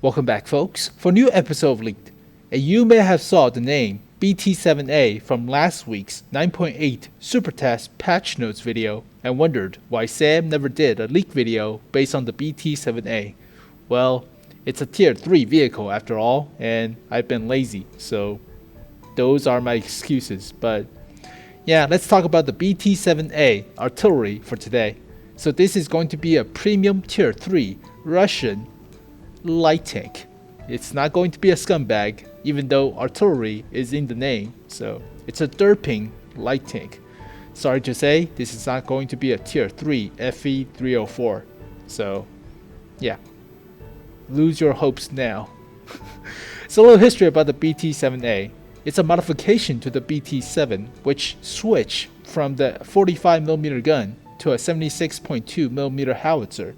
Welcome back, folks, for a new episode of Leaked. And you may have saw the name BT-7A from last week's 9.8 Super Test Patch Notes video and wondered why Sam never did a leak video based on the BT-7A. Well, it's a tier 3 vehicle after all, and I've been lazy, so those are my excuses. But yeah, let's talk about the BT-7A artillery for today. So this is going to be a premium tier 3 Russian light tank. It's not going to be a scumbag, even though artillery is in the name, so it's a derping light tank. Sorry to say, this is not going to be a tier 3 FE304. So yeah, lose your hopes now. So a little history about the BT-7A. It's a modification to the BT-7, which switched from the 45mm gun to a 76.2mm howitzer.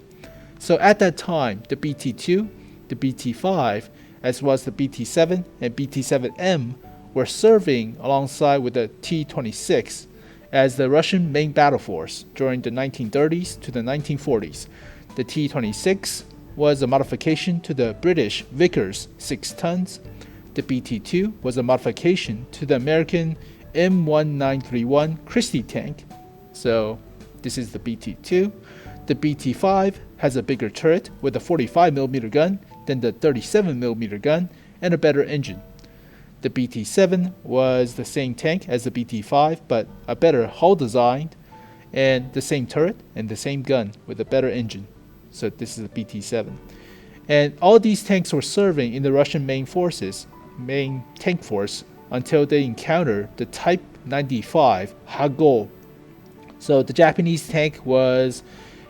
So at that time, the BT-2, the BT-5, as well as the BT-7 and BT-7M were serving alongside with the T-26 as the Russian main battle force during the 1930s to the 1940s. The T-26 was a modification to the British Vickers 6 tons. The BT-2 was a modification to the American M1931 Christie tank. So this is the BT-2. The BT-5 has a bigger turret with a 45mm gun than the 37mm gun and a better engine. The BT-7 was the same tank as the BT-5 but a better hull design and the same turret and the same gun with a better engine. So this is the BT-7. And all these tanks were serving in the Russian main tank force until they encountered the Type 95 Hagol. So the Japanese tank was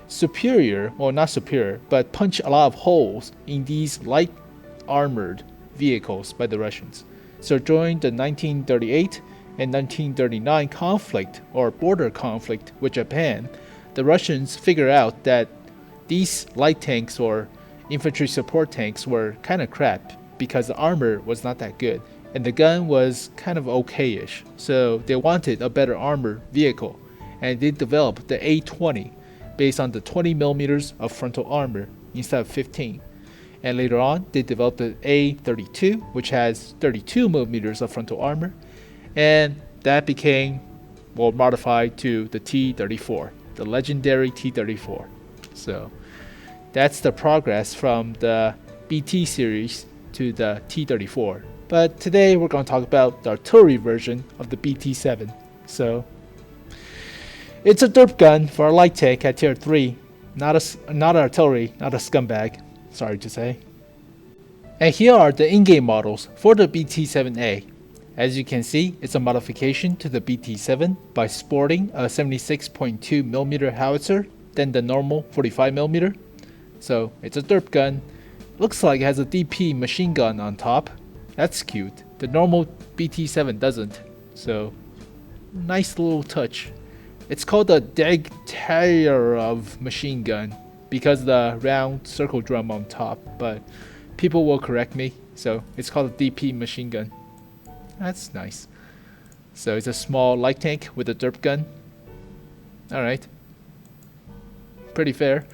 superior, well not superior, but punched a lot of holes in these light armored vehicles by the Russians. So during the 1938 and 1939 conflict or border conflict with Japan, the Russians figured out that these light tanks or infantry support tanks were kind of crap because the armor was not that good and the gun was kind of okay-ish. So they wanted a better armored vehicle and they developed the A-20 based on the 20mm of frontal armor instead of 15. And later on, they developed the A-32, which has 32mm of frontal armor, and that became modified to the T-34, the legendary T-34. So that's the progress from the BT series to the T-34. But today we're going to talk about the artillery version of the BT-7. So it's a derp gun for a light tank at tier 3, not artillery, not a scumbag, sorry to say. And here are the in-game models for the BT-7A. As you can see, it's a modification to the BT-7 by sporting a 76.2mm howitzer than the normal 45mm. So it's a derp gun. Looks like it has a DP machine gun on top. That's cute. The normal BT-7 doesn't. So nice little touch. It's called the Degtyaryov machine gun because the round circle drum on top, but people will correct me, so it's called a DP machine gun. That's nice. So it's a small light tank with a derp gun. Alright. Pretty fair.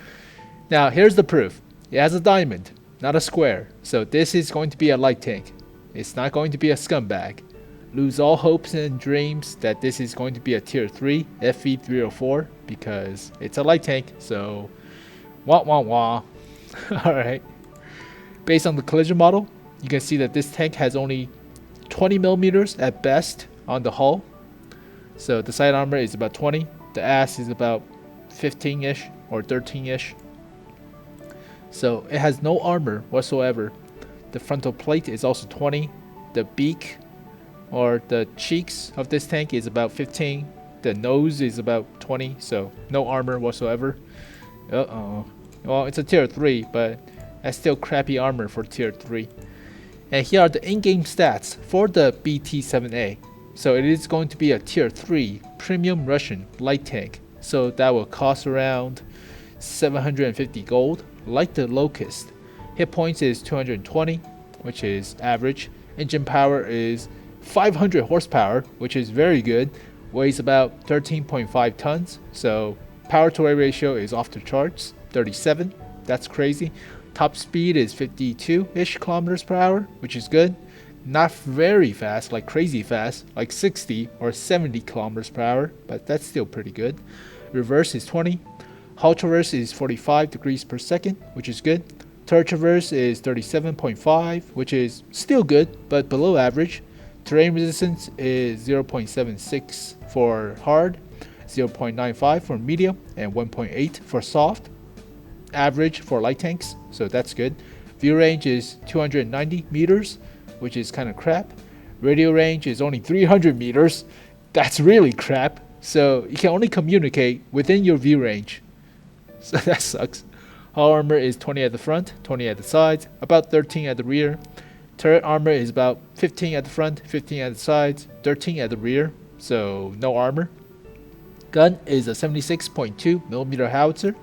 Now here's the proof. It has a diamond, not a square, so this is going to be a light tank. It's not going to be a scumbag. Lose all hopes and dreams that this is going to be a tier 3 FE304 because it's a light tank, so wah wah wah. Alright. Based on the collision model, you can see that this tank has only 20mm at best on the hull. So the side armor is about 20, the ass is about 15-ish or 13-ish. So it has no armor whatsoever. The frontal plate is also 20, the beak or the cheeks of this tank is about 15. The nose is about 20, so no armor whatsoever. Well, it's a tier 3, but that's still crappy armor for tier 3. And here are the in-game stats for the BT-7A. So it is going to be a tier 3 premium Russian light tank. So that will cost around 750 gold, like the Locust. Hit points is 220, which is average. Engine power is 500 horsepower, which is very good. Weighs about 13.5 tons, so power to weight ratio is off the charts, 37. That's crazy. Top speed is 52-ish kilometers per hour, which is good. Not very fast, like crazy fast, like 60 or 70 kilometers per hour, but that's still pretty good. Reverse is 20. Hull traverse is 45 degrees per second, which is good. Turret traverse is 37.5, which is still good, but below average. Terrain resistance is 0.76 for hard, 0.95 for medium, and 1.8 for soft. Average for light tanks, so that's good. View range is 290 meters, which is kind of crap. Radio range is only 300 meters. That's really crap. So you can only communicate within your view range. So that sucks. Hull armor is 20 at the front, 20 at the sides, about 13 at the rear. Turret armor is about 15 at the front, 15 at the sides, 13 at the rear. So no armor. Gun is a 76.2 millimeter howitzer.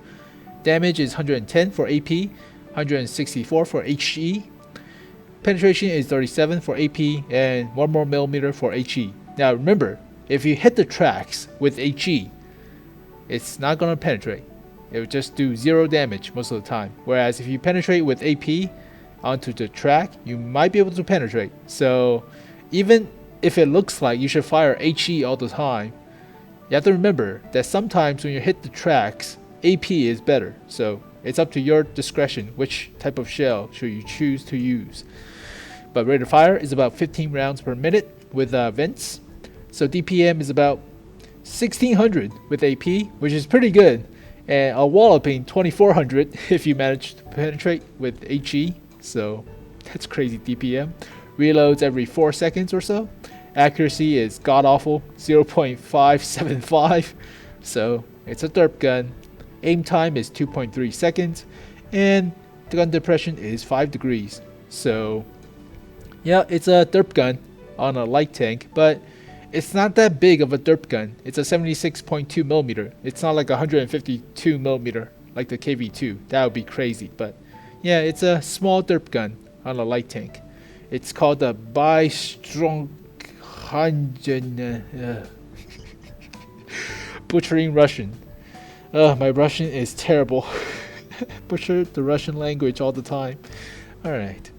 Damage is 110 for AP, 164 for HE. Penetration is 37 for AP and 1 more millimeter for HE. Now remember, if you hit the tracks with HE, it's not going to penetrate. It will just do 0 damage most of the time. Whereas if you penetrate with AP onto the track, you might be able to penetrate. So even if it looks like you should fire HE all the time, you have to remember that sometimes when you hit the tracks, AP is better. So it's up to your discretion which type of shell should you choose to use. But rate of fire is about 15 rounds per minute with vents. So DPM is about 1600 with AP, which is pretty good. And a walloping 2400 if you manage to penetrate with HE. So that's crazy DPM. Reloads every 4 seconds or so. Accuracy is god awful, 0.575. So it's a derp gun. Aim time is 2.3 seconds. And the gun depression is 5 degrees. So yeah, it's a derp gun on a light tank, but it's not that big of a derp gun. It's a 76.2 millimeter. It's not like 152 millimeter like the KV2. That would be crazy. But yeah, it's a small derp gun on a light tank. It's called the Bystrokhodny. Butchering Russian. My Russian is terrible. Butcher the Russian language all the time. Alright.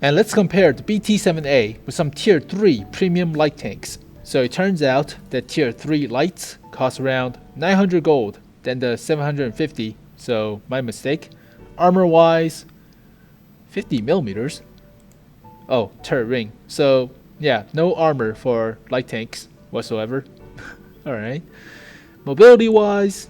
And let's compare the BT-7A with some tier 3 premium light tanks. So it turns out that tier 3 lights cost around 900 gold than the 750, so my mistake. Armor wise, 50 millimeters. Oh, turret ring. So yeah, no armor for light tanks whatsoever. Alright. Mobility wise,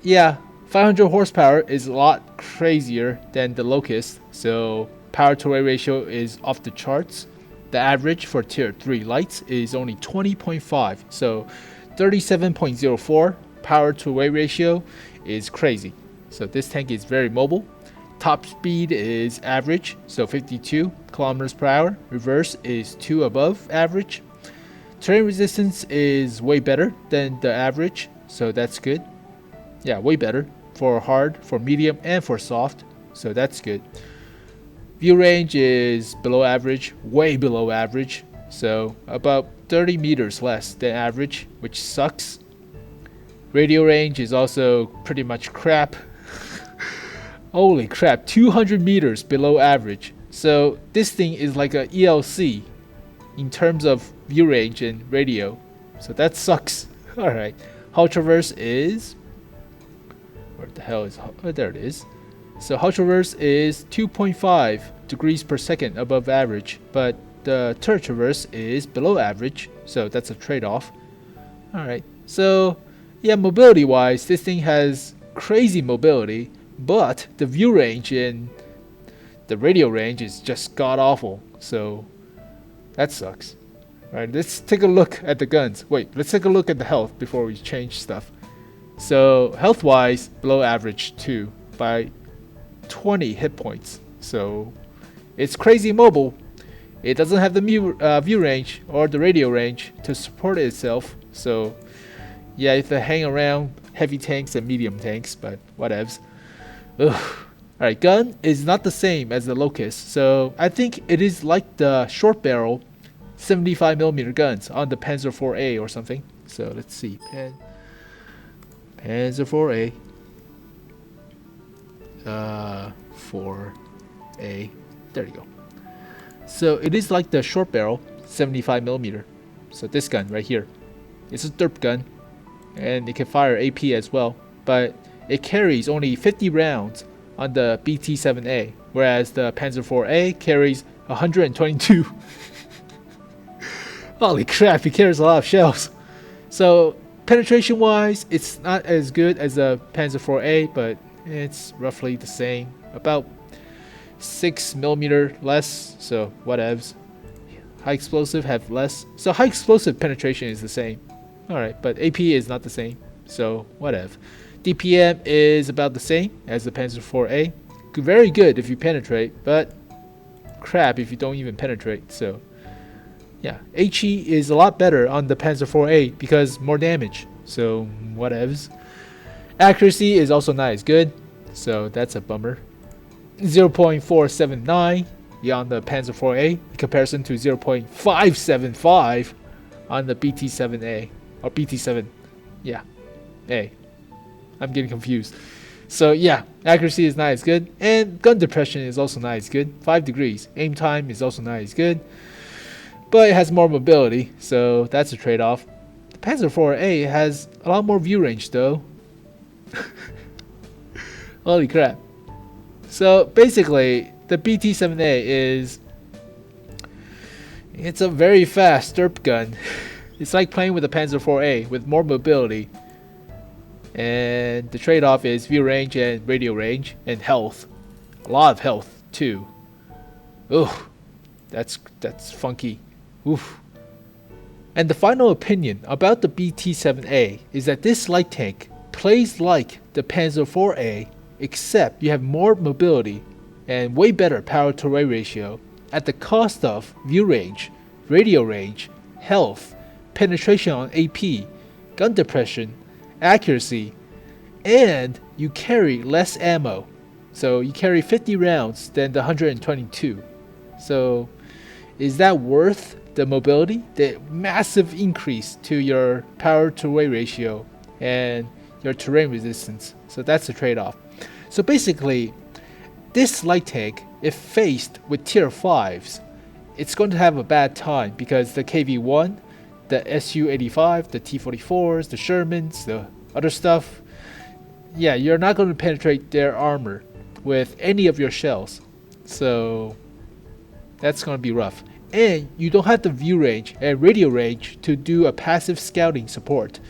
yeah, 500 horsepower is a lot crazier than the Locust, so power to weight ratio is off the charts. The average for tier 3 lights is only 20.5, so 37.04 power to weight ratio is crazy. So this tank is very mobile. Top speed is average, so 52 kilometers per hour. Reverse is 2 above average. Terrain resistance is way better than the average, so that's good. Yeah, way better for hard, for medium, and for soft, so that's good. View range is below average, way below average, so about 30 meters less than average, which sucks. Radio range is also pretty much crap. Holy crap, 200 meters below average. So this thing is like a ELC in terms of view range and radio. So that sucks. Alright. Hull traverse is... where the hell is... oh, there it is. So hull traverse is 2.5 degrees per second above average, but the turret traverse is below average, so that's a trade-off. Alright, so yeah, mobility wise, this thing has crazy mobility, but the view range and the radio range is just god awful, so that sucks. Alright, let's take a look at the guns. Wait, let's take a look at the health before we change stuff. So health wise, below average too, by 20 hit points. So it's crazy mobile. It doesn't have the view range or the radio range to support itself. So yeah, you have to hang around heavy tanks and medium tanks, but whatevs. Alright, gun is not the same as the Locust, so I think it is like the short barrel 75mm guns on the Panzer IV-A or something. So let's see, Panzer IV-A. 4A. There you go. So it is like the short barrel, 75mm. So this gun right here, it's a derp gun, and it can fire AP as well, but it carries only 50 rounds on the BT-7A, whereas the Panzer IV-A carries 122. Holy crap, it carries a lot of shells. So penetration wise, it's not as good as the Panzer IV-A, but it's roughly the same, about 6mm less, so whatevs. High explosive have less, so high explosive penetration is the same. Alright, but AP is not the same, so whatever. DPM is about the same as the Panzer IV-A. Very good if you penetrate, but crap if you don't even penetrate. So yeah, HE is a lot better on the Panzer IV-A because more damage, so whatevs. Accuracy is also not as good, so that's a bummer. 0.479 on the Panzer IV-A in comparison to 0.575 on the BT-7A or BT-7, yeah, A. I'm getting confused. So yeah, accuracy is not as good, and gun depression is also not as good. 5 degrees. Aim time is also not as good, but it has more mobility, so that's a trade-off. The Panzer IV-A has a lot more view range though. Holy crap. So basically, the BT-7A it's a very fast derp gun. It's like playing with the Panzer IV-A with more mobility. And the trade-off is view range and radio range and health. A lot of health too. Ooh, that's funky. Oof. And the final opinion about the BT-7A is that this light tank plays like the Panzer IV-A, except you have more mobility and way better power to weight ratio at the cost of view range, radio range, health, penetration on AP, gun depression, accuracy, and you carry less ammo. So you carry 50 rounds than the 122. So is that worth the mobility? The massive increase to your power to weight ratio and your terrain resistance. So that's the trade-off. So basically, this light tank, if faced with tier 5s, it's going to have a bad time because the KV-1, the Su-85, the T-44s, the Shermans, the other stuff, yeah, you're not going to penetrate their armor with any of your shells. So that's going to be rough. And you don't have the view range and radio range to do a passive scouting support.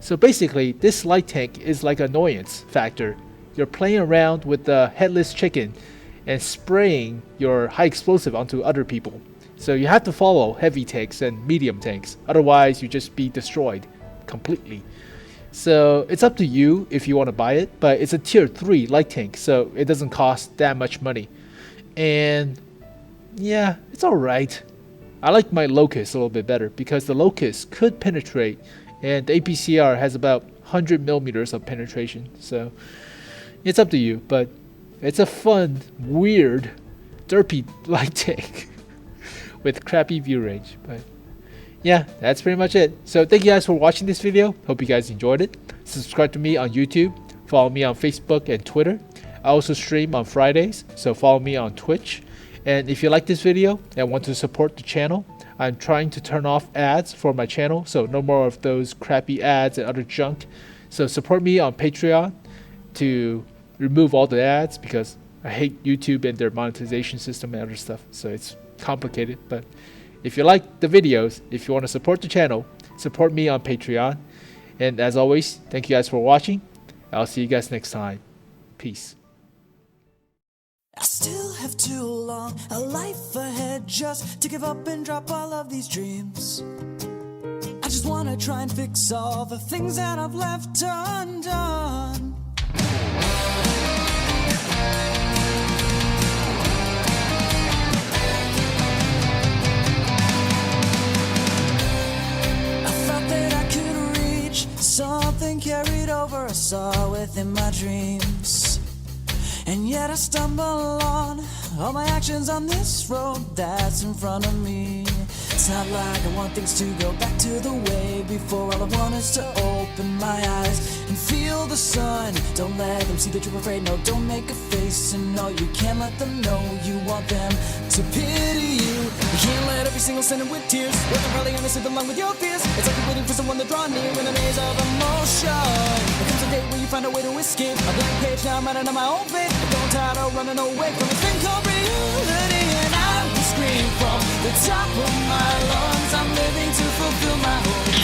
So basically, this light tank is like an annoyance factor. You're playing around with the headless chicken and spraying your high explosive onto other people. So you have to follow heavy tanks and medium tanks, otherwise you just be destroyed completely. So it's up to you if you want to buy it, but it's a tier 3 light tank, so it doesn't cost that much money. And yeah, it's alright. I like my Locust a little bit better because the Locust could penetrate, and the APCR has about 100mm of penetration, so it's up to you, but it's a fun, weird, derpy light tank with crappy view range. But yeah, that's pretty much it. So thank you guys for watching this video. Hope you guys enjoyed it. Subscribe to me on YouTube. Follow me on Facebook and Twitter. I also stream on Fridays, so follow me on Twitch. And if you like this video and want to support the channel, I'm trying to turn off ads for my channel, so no more of those crappy ads and other junk. So support me on Patreon to remove all the ads because I hate YouTube and their monetization system and other stuff, so it's complicated. But if you like the videos, if you want to support the channel, support me on Patreon. And as always, thank you guys for watching. I'll see you guys next time. Peace. I still have too long a life ahead just to give up and drop all of these dreams. I just wanna try and fix all the things that I've left undone. I thought that I could reach something carried over I saw within my dreams. And yet I stumble on all my actions on this road that's in front of me. It's not like I want things to go back to the way before. All I want is to open my eyes and feel the sun. Don't let them see that you're afraid. No, don't make a face. And no, you can't let them know you want them to pity you. You can't let every single sentence with tears. What they're probably gonna sit along with your fears. It's like you're waiting for someone to draw near in a maze of emotion. There comes a day where you find a way to escape. A blank page, now I'm running on my own fate. I'm going tired of running away from this thing called reality. And I will scream from the top of my lungs. I'm living to fulfill my hope.